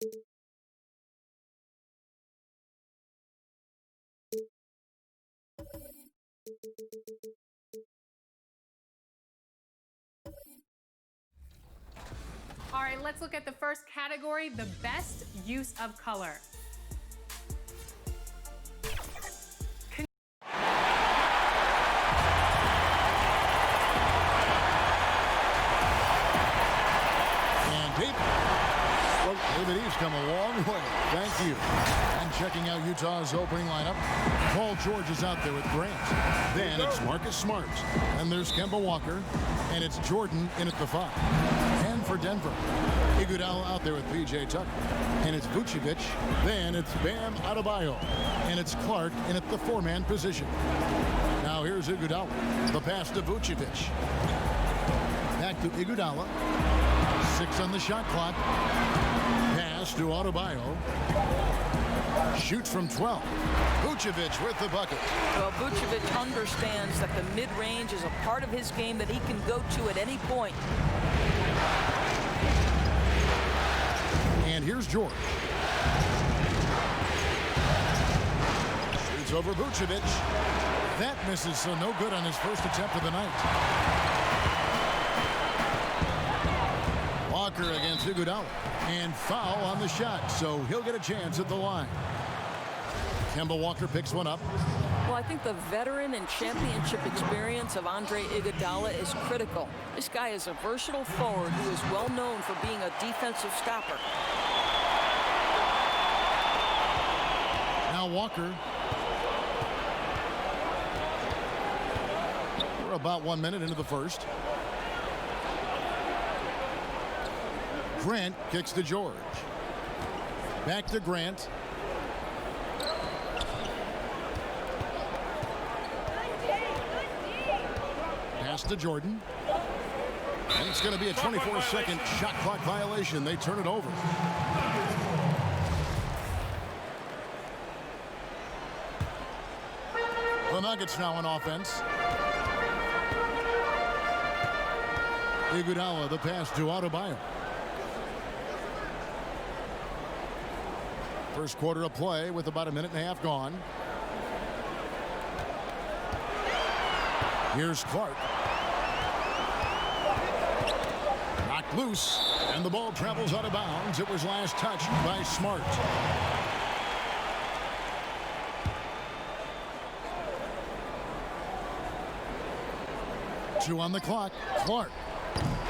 All right, let's look at the first category, the best use of color. David Eve's come a long way. Thank you. And checking out Utah's opening lineup, Paul George is out there with Grant. Then it's Marcus Smart. And there's Kemba Walker. And it's Jordan in at the 5. And for Denver, Iguodala out there with P.J. Tucker. And it's Vucevic. Then it's Bam Adebayo. And it's Clark in at the 4-man position. Now here's Iguodala. The pass to Vucevic. Back to Iguodala. 6 on the shot clock. Pass to Adebayo. Shoots from 12. Vucevic with the bucket. Well, Vucevic understands that the mid-range is a part of his game that he can go to at any point. And here's George. Shoots over Vucevic. That misses, so no good on his first attempt of the night. Walker against Iguodala. And foul on the shot, so he'll get a chance at the line. Kemba Walker picks one up. Well, I think the veteran and championship experience of Andre Iguodala is critical. This guy is a versatile forward who is well known for being a defensive stopper. Now Walker. We're about 1 minute into the first. Grant kicks to George. Back to Grant. Pass to Jordan. And it's going to be a 24-second shot clock violation. They turn it over. The Nuggets now on offense. Iguodala, the pass to Adebayo. First quarter of play with about a minute and a half gone. Here's Clark. Knocked loose, and the ball travels out of bounds. It was last touched by Smart. Two on the clock. Clark.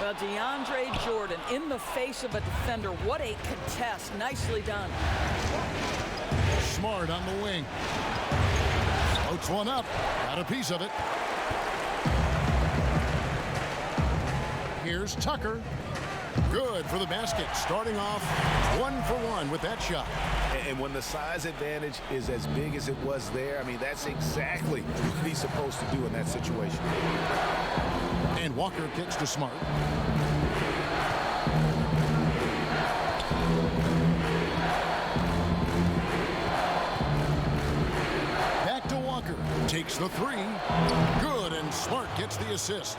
Well, DeAndre Jordan in the face of a defender. What a contest. Nicely done. Smart on the wing. Floats one up. Got a piece of it. Here's Tucker. Good for the basket. Starting off 1 for 1 with that shot. And when the size advantage is as big as it was there, I mean, that's exactly what he's supposed to do in that situation. And Walker kicks to Smart. Back to Walker. Takes the 3. Good, and Smart gets the assist.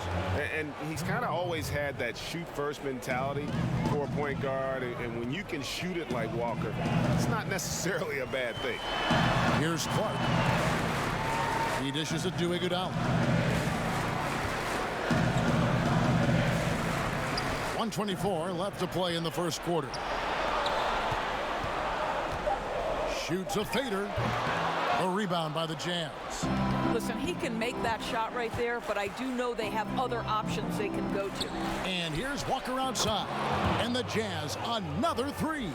And he's kind of always had that shoot-first mentality for a point guard. And when you can shoot it like Walker, it's not necessarily a bad thing. Here's Clark. He dishes it to Iguodala. 1:24 left to play in the first quarter. Shoots a fader. A rebound by the Jazz. Listen, he can make that shot right there, but I do know they have other options they can go to. And here's Walker outside. And the Jazz, another 3.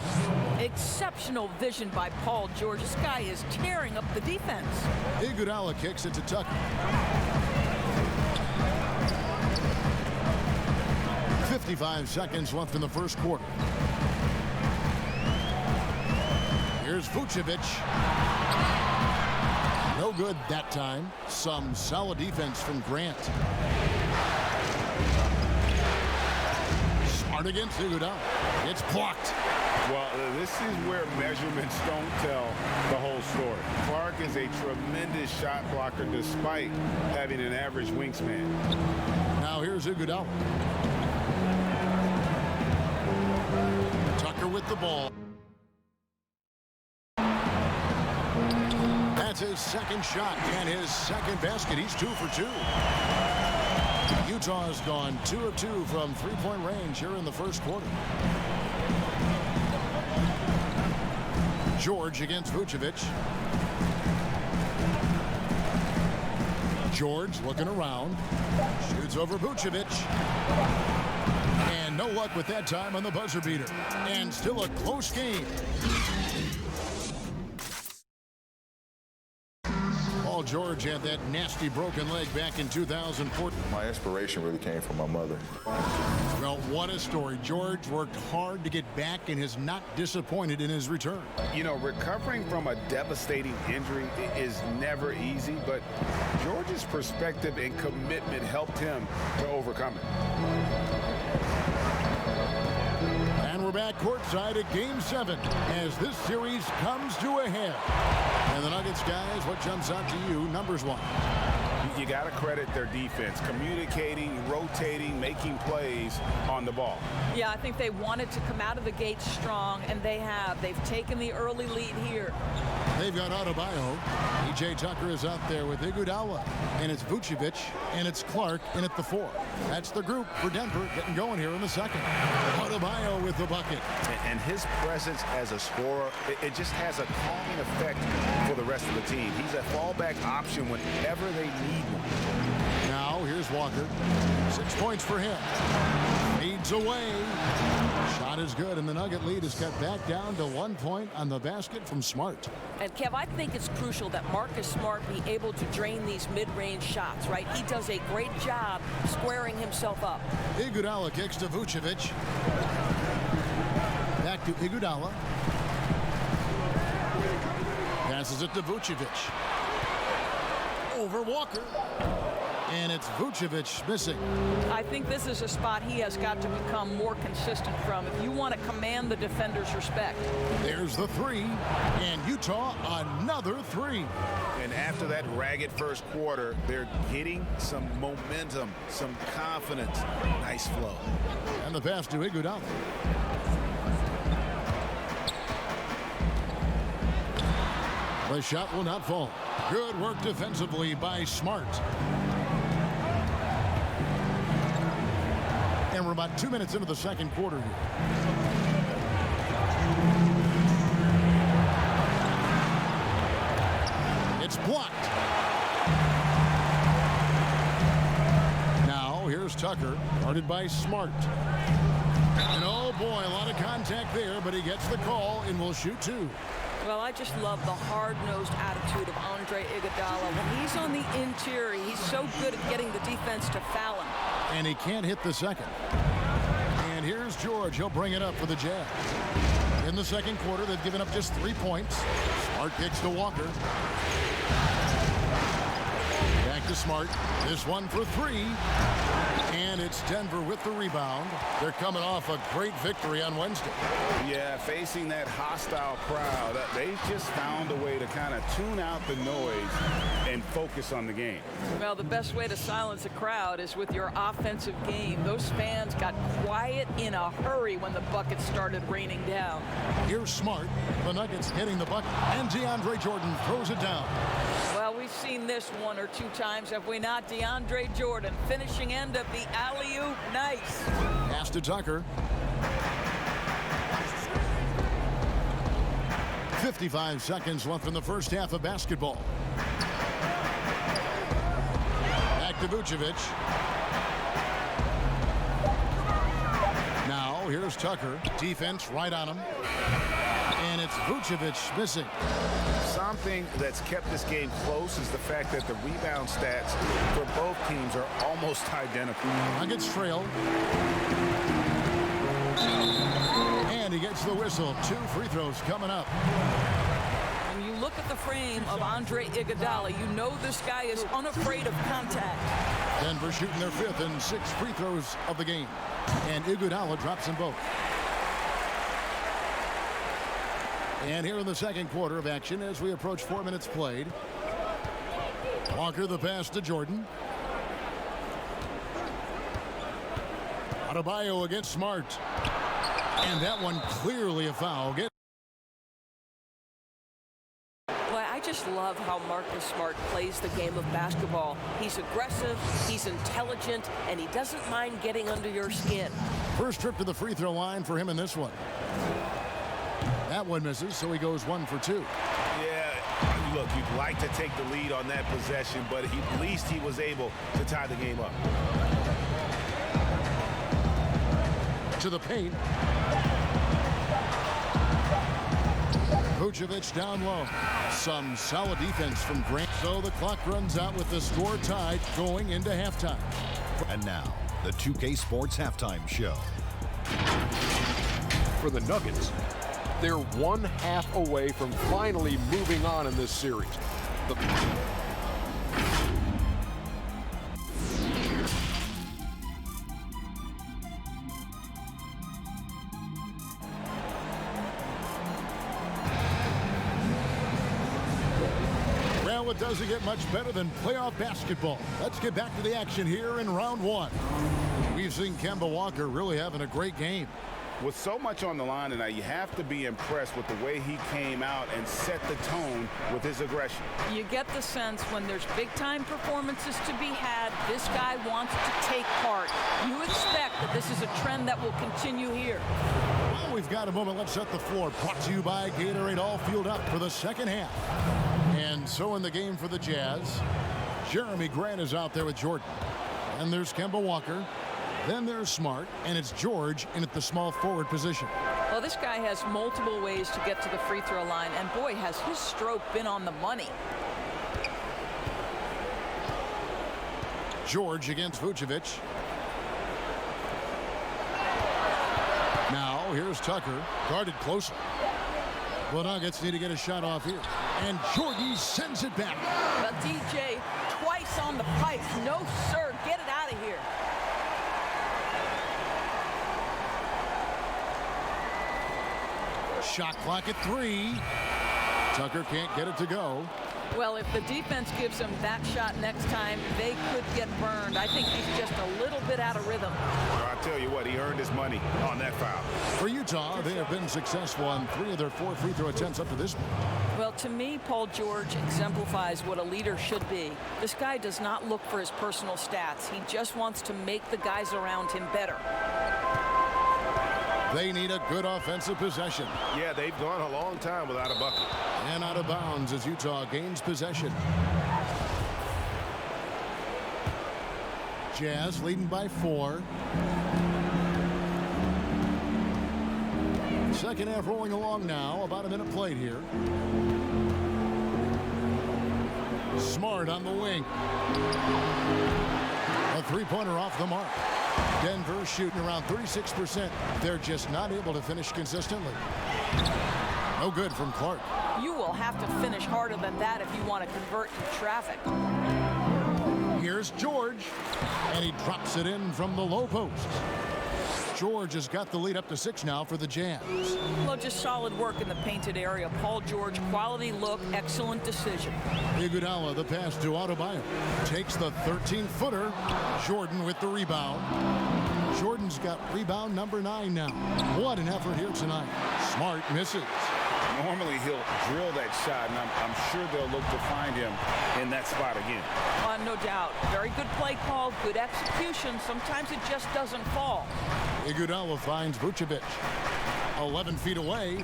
Exceptional vision by Paul George. This guy is tearing up the defense. Iguodala kicks it to Tucker. 55 seconds left in the first quarter. Here's Vucevic. No good that time. Some solid defense from Grant. Smart against Iguodala. It's blocked. Well, this is where measurements don't tell the whole story. Clark is a tremendous shot blocker despite having an average wingspan. Now here's Iguodala. Tucker with the ball. That's his second shot and his second basket. He's 2 for 2. Utah's gone 2 of 2 from three-point range here in the first quarter. George against Vucevic. George looking around. Shoots over Vucevic. And no luck with that time on the buzzer beater. And still a close game. Paul George had that nasty broken leg back in 2014. My inspiration really came from my mother. Well, what a story. George worked hard to get back and has not disappointed in his return. You know, recovering from a devastating injury is never easy, but George's perspective and commitment helped him to overcome it. And we're back courtside at Game 7 as this series comes to a head. And the Nuggets, guys, what jumps out to you, numbers-wise? You got to credit their defense, communicating, rotating, making plays on the ball. Yeah, I think they wanted to come out of the gate strong, and they have. They've taken the early lead here. They've got Adebayo. P.J. Tucker is out there with Iguodala. And it's Vucevic, and it's Clark in at the 4. That's the group for Denver getting going here in the second. Adebayo with the bucket. And his presence as a scorer, it just has a calming effect for the rest of the team. He's a fallback option whenever they need one. Now, here's Walker. 6 points for him. Fades away. Shot is good, and the Nugget lead is cut back down to 1 point on the basket from Smart. And, Kev, I think it's crucial that Marcus Smart be able to drain these mid-range shots, right? He does a great job squaring himself up. Iguodala kicks to Vucevic. Back to Iguodala. Passes it to Vucevic. Over Walker. And it's Vucevic missing. I think this is a spot he has got to become more consistent from if you want to command the defender's respect. There's the 3, and Utah another 3. And after that ragged first quarter, they're getting some momentum, some confidence. Nice flow. And the pass to Iguodala. The shot will not fall. Good work defensively by Smart. And we're about 2 minutes into the second quarter here. It's blocked. Now here's Tucker, guarded by Smart. And oh boy, a lot of contact there, but he gets the call and will shoot 2. Well, I just love the hard-nosed attitude of Andre Iguodala. When he's on the interior, he's so good at getting the defense to foul him. And he can't hit the second. And here's George. He'll bring it up for the Jazz. In the second quarter, they've given up just 3 points. Smart kicks to Walker. Back to Smart. This one for 3. And it's Denver with the rebound. They're coming off a great victory on Wednesday. Yeah, facing that hostile crowd, they just found a way to kind of tune out the noise and focus on the game. Well, the best way to silence a crowd is with your offensive game. Those fans got quiet in a hurry when the buckets started raining down. Here's Smart. The Nuggets hitting the bucket. And DeAndre Jordan throws it down. Well, we've seen this 1 or 2 times, have we not? DeAndre Jordan, finishing end of the alley-oop. Nice. Pass to Tucker. 55 seconds left in the first half of basketball. Back to Vucevic. Now, here's Tucker. Defense right on him. And it's Vucevic missing. Something that's kept this game close is the fact that the rebound stats for both teams are almost identical. Nuggets trail. And he gets the whistle. 2 free throws coming up. When you look at the frame of Andre Iguodala, you know this guy is unafraid of contact. Denver shooting their 5th and 6th free throws of the game. And Iguodala drops them both. And here in the second quarter of action as we approach 4 minutes played. Walker the pass to Jordan. Adebayo against Smart. And that one clearly a foul. just love how Marcus Smart plays the game of basketball. He's aggressive, he's intelligent, and he doesn't mind getting under your skin. First trip to the free throw line for him in this one. That one misses, so he goes 1 for 2. Yeah, look, you'd like to take the lead on that possession, but at least he was able to tie the game up. To the paint. Vucevic down low. Some solid defense from Grant. So the clock runs out with the score tied going into halftime. And now, the 2K Sports Halftime Show. For the Nuggets, they're 1/2 away from finally moving on in this series. Well, it doesn't get much better than playoff basketball. Let's get back to the action here in round 1. We've seen Kemba Walker really having a great game. With so much on the line tonight, you have to be impressed with the way he came out and set the tone with his aggression. You get the sense when there's big-time performances to be had, this guy wants to take part. You expect that this is a trend that will continue here. Well, we've got a moment. Let's set the floor. Brought to you by Gatorade, all fueled up for the second half. And so in the game for the Jazz, Jeremy Grant is out there with Jordan. And there's Kemba Walker. Then there's Smart, and it's George in at the small forward position. Well, this guy has multiple ways to get to the free throw line, and boy, has his stroke been on the money. George against Vucevic. Now here's Tucker, guarded closer. The Nuggets need to get a shot off here. And Jordan sends it back. But DJ, twice on the pipe. No, sir. Get it out of here. Shot clock at 3. Tucker can't get it to go. Well, if the defense gives him that shot next time, they could get burned. I think he's just a little bit out of rhythm. Well, I'll tell you what, he earned his money on that foul. For Utah, they have been successful on 3 of their 4 free throw attempts up to this point. Well, to me, Paul George exemplifies what a leader should be. This guy does not look for his personal stats. He just wants to make the guys around him better. They need a good offensive possession. Yeah, they've gone a long time without a bucket. And out of bounds as Utah gains possession. Jazz leading by 4. Second half rolling along now. About a minute played here. Smart on the wing. A three-pointer off the mark. Denver shooting around 36%. They're just not able to finish consistently. No good from Clark. You will have to finish harder than that if you want to convert in traffic. Here's George, and he drops it in from the low post. George has got the lead up to 6 now for the Jazz. Well, just solid work in the painted area. Paul George, quality look, excellent decision. Iguodala, the pass to Adebayo. Takes the 13-footer. Jordan with the rebound. Jordan's got rebound number 9 now. What an effort here tonight. Smart misses. Normally he'll drill that shot, and I'm sure they'll look to find him in that spot again. No doubt. Very good play call, good execution. Sometimes it just doesn't fall. Iguodala finds Vucevic. 11 feet away.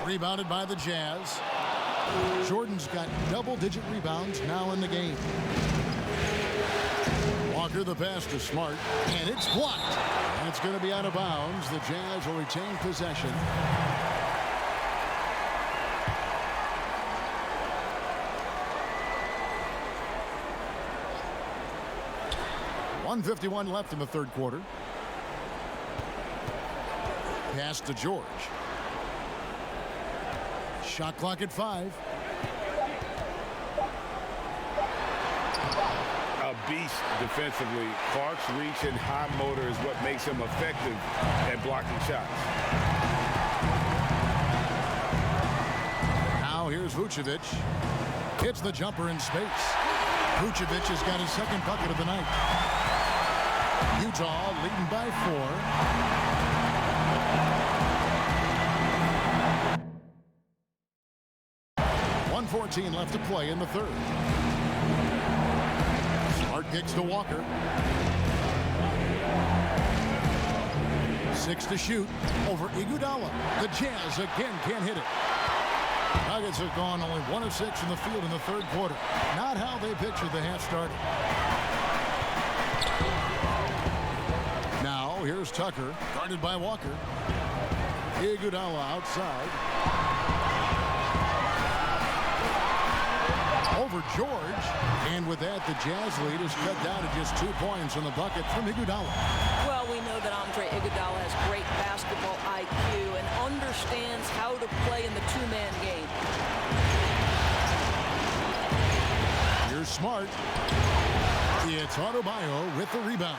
Rebounded by the Jazz. Jordan's got double-digit rebounds now in the game. Walker the pass to Smart, and it's blocked. And it's going to be out of bounds. The Jazz will retain possession. .151 left in the third quarter. Pass to George. Shot clock at 5. A beast defensively. Clark's reach and high motor is what makes him effective at blocking shots. Now here's Vucevic. Hits the jumper in space. Vucevic has got his second bucket of the night. Utah leading by 4. 1:14 left to play in the third. Smart kicks to Walker. 6 to shoot over Iguodala. The Jazz again can't hit it. Nuggets have gone only 1 of 6 from the field in the third quarter. Not how they pictured the half started. Now here's Tucker, guarded by Walker. Iguodala outside. Over George. And with that, the Jazz lead is cut down to just 2 points on the bucket from Iguodala. Well, we know that Andre Iguodala has great basketball IQ and understands how to play in the two-man game. Here's Smart. It's Adebayo with the rebound.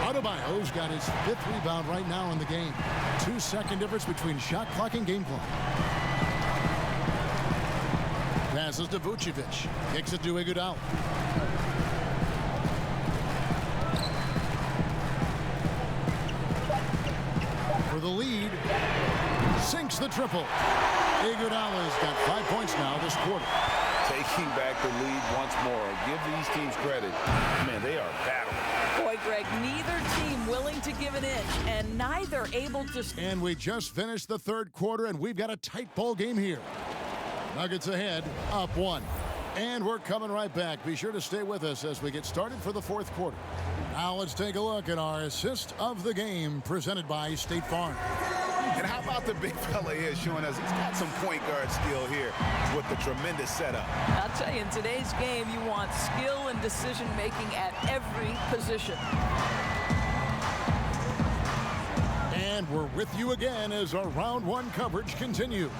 Adebayo's got his 5th rebound right now in the game. 2-second difference between shot clock and game clock. Passes to Vucevic. Kicks it to Iguodala. For the lead. Sinks the triple. Iguodala's got 5 points now this quarter. Taking back the lead once more. Give these teams credit. Man, they are battling. Boy, Greg, neither team willing to give an inch and neither able to... And we just finished the third quarter, and we've got a tight ball game here. Nuggets ahead, up 1. And we're coming right back. Be sure to stay with us as we get started for the fourth quarter. Now let's take a look at our assist of the game presented by State Farm. And how about the big fella here showing us he's got some point guard skill here with the tremendous setup. I'll tell you, in today's game, you want skill and decision-making at every position. And we're with you again as our round 1 coverage continues.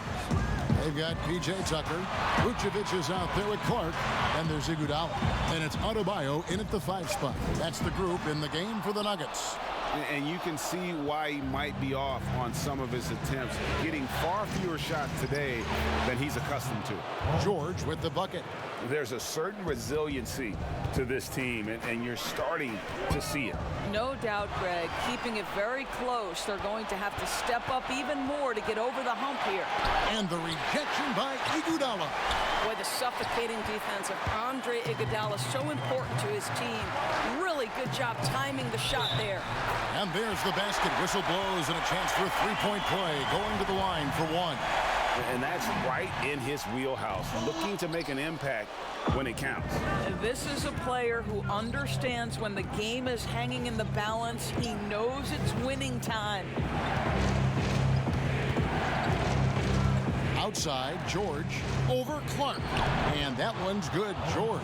They've got P.J. Tucker. Vucevic is out there with Clark. And there's Iguodala. And it's Adebayo in at the 5 spot. That's the group in the game for the Nuggets. And you can see why he might be off on some of his attempts, getting far fewer shots today than he's accustomed to. George with the bucket. There's a certain resiliency to this team, and you're starting to see it. No doubt, Greg. Keeping it very close. They're going to have to step up even more to get over the hump here. And the rejection by Iguodala. Boy, the suffocating defense of Andre Iguodala, so important to his team. Really good job timing the shot there. And there's the basket. Whistle blows and a chance for a 3-point play. Going to the line for 1. And that's right in his wheelhouse, looking to make an impact when it counts. This is a player who understands when the game is hanging in the balance. He knows it's winning time. Outside, George over Clark. And that one's good, George.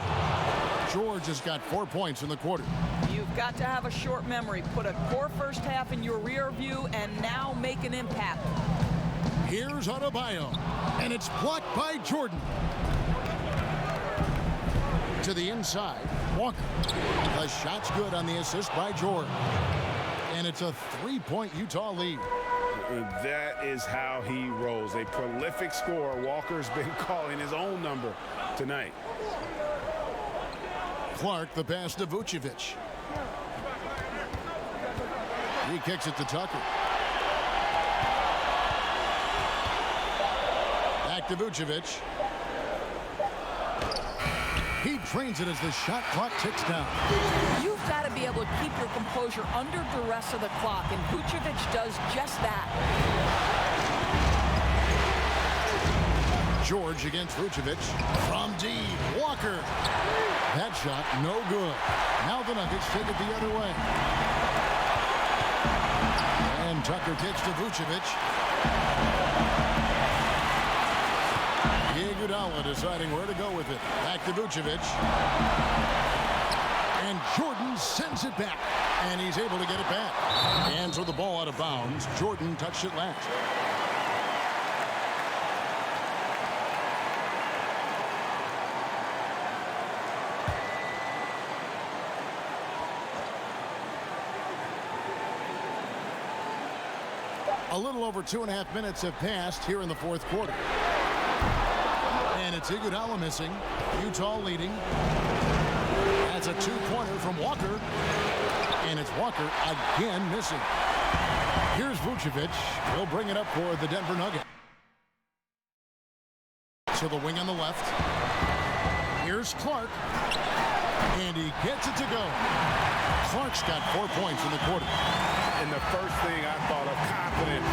George has got 4 points in the quarter. You've got to have a short memory. Put a poor first half in your rear view and now make an impact. Here's Adebayo, and it's blocked by Jordan. To the inside, Walker. The shot's good on the assist by George. And it's a 3-point Utah lead. And that is how he rolls. A prolific scorer. Walker's been calling his own number tonight. Clark, the pass to Vucevic. He kicks it to Tucker. Back to Vucevic. He drains it as the shot clock ticks down. You've got to be able to keep your composure under duress of the clock, and Vucevic does just that. George against Vucevic. From deep, Walker. That shot, no good. Now the Nuggets take it the other way. And Tucker kicks to Vucevic. Iguodala deciding where to go with it. Back to Vucevic. And Jordan sends it back. And he's able to get it back. And throw the ball out of bounds. Jordan touched it last. A little over 2.5 minutes have passed here in the fourth quarter. And it's Iguodala missing. Utah leading. That's a 2-pointer from Walker. And it's Walker again missing. Here's Vucevic. He'll bring it up for the Denver Nuggets. to the wing on the left. Here's Clark. And he gets it to go. Clark's got 4 points in the quarter. And the first thing I thought of, confidence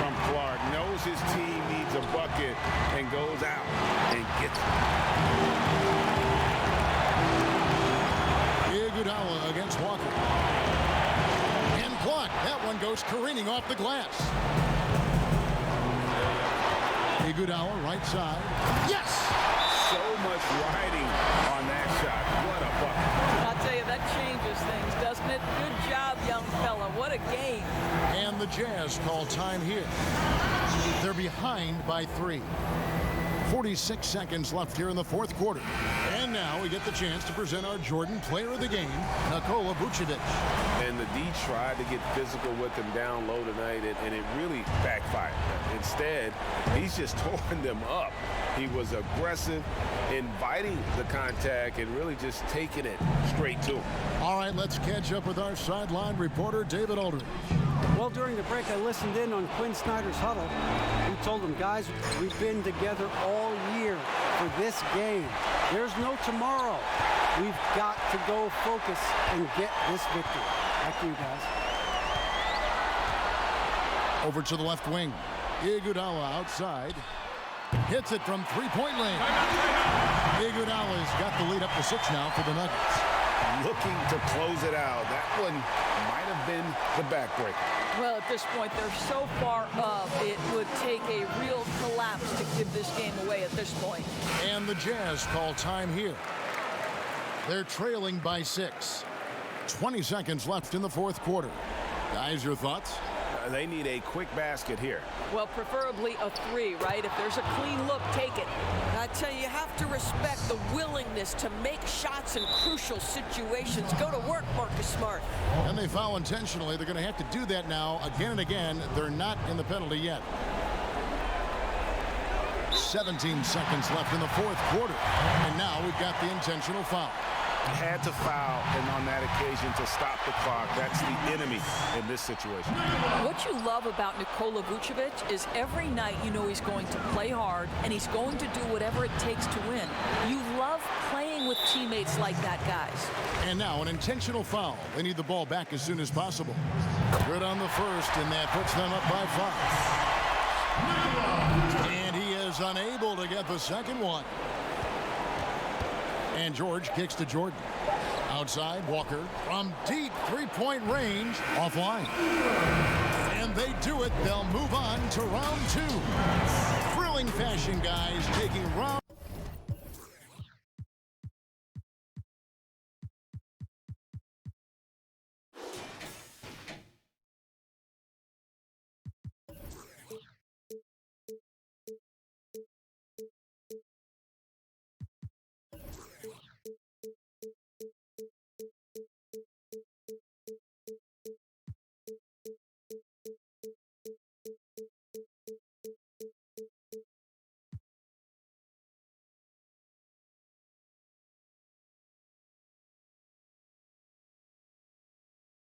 from Clark. Knows his team needs a bucket and goes out and gets it. Iguodala against Walker. And blocked. That one goes careening off the glass. Iguodala, right side. Yes! So much riding on that shot. What a bucket. I'll tell you, that changes things, doesn't it? Good job, young fella. What a game. And the Jazz call time here. They're behind by 3. 46 seconds left here in the fourth quarter. And now we get the chance to present our Jordan Player of the Game, Nikola Vucevic. And the D tried to get physical with him down low tonight, and it really backfired. Instead, he's just tore them up. He was aggressive, inviting the contact, and really just taking it straight to him. All right, let's catch up with our sideline reporter, David Aldridge. Well, during the break, I listened in on Quinn Snyder's huddle. He told them, guys, we've been together all year for this game. There's no tomorrow. We've got to go focus and get this victory. Back to you guys. Over to the left wing. Iguodala outside. Hits it from three-point range. Iguodala's got the lead up to 6 now for the Nuggets. Looking to close it out. That one might have been the backbreaker. Well, at this point, they're so far up, it would take a real collapse to give this game away at this point. And the Jazz call time here. They're trailing by 6. 20 seconds left in the fourth quarter. Guys, your thoughts? They need a quick basket here. Well, preferably a 3, right? If there's a clean look, take it. I tell you, you have to respect the willingness to make shots in crucial situations. Go to work, Marcus Smart. And they foul intentionally. They're going to have to do that now again and again. They're not in the penalty yet. 17 seconds left in the fourth quarter. And now we've got the intentional foul. Had to foul, and on that occasion to stop the clock. That's the enemy in this situation. What you love about Nikola Vucevic is every night you know he's going to play hard and he's going to do whatever it takes to win. You love playing with teammates like that, guys. And now an intentional foul. They need the ball back as soon as possible. Good on the first, and that puts them up by 5. And he is unable to get the second one. And George kicks to Jordan. Outside, Walker from deep three-point range, offline. And they do it. They'll move on to round 2. Thrilling fashion, guys, taking round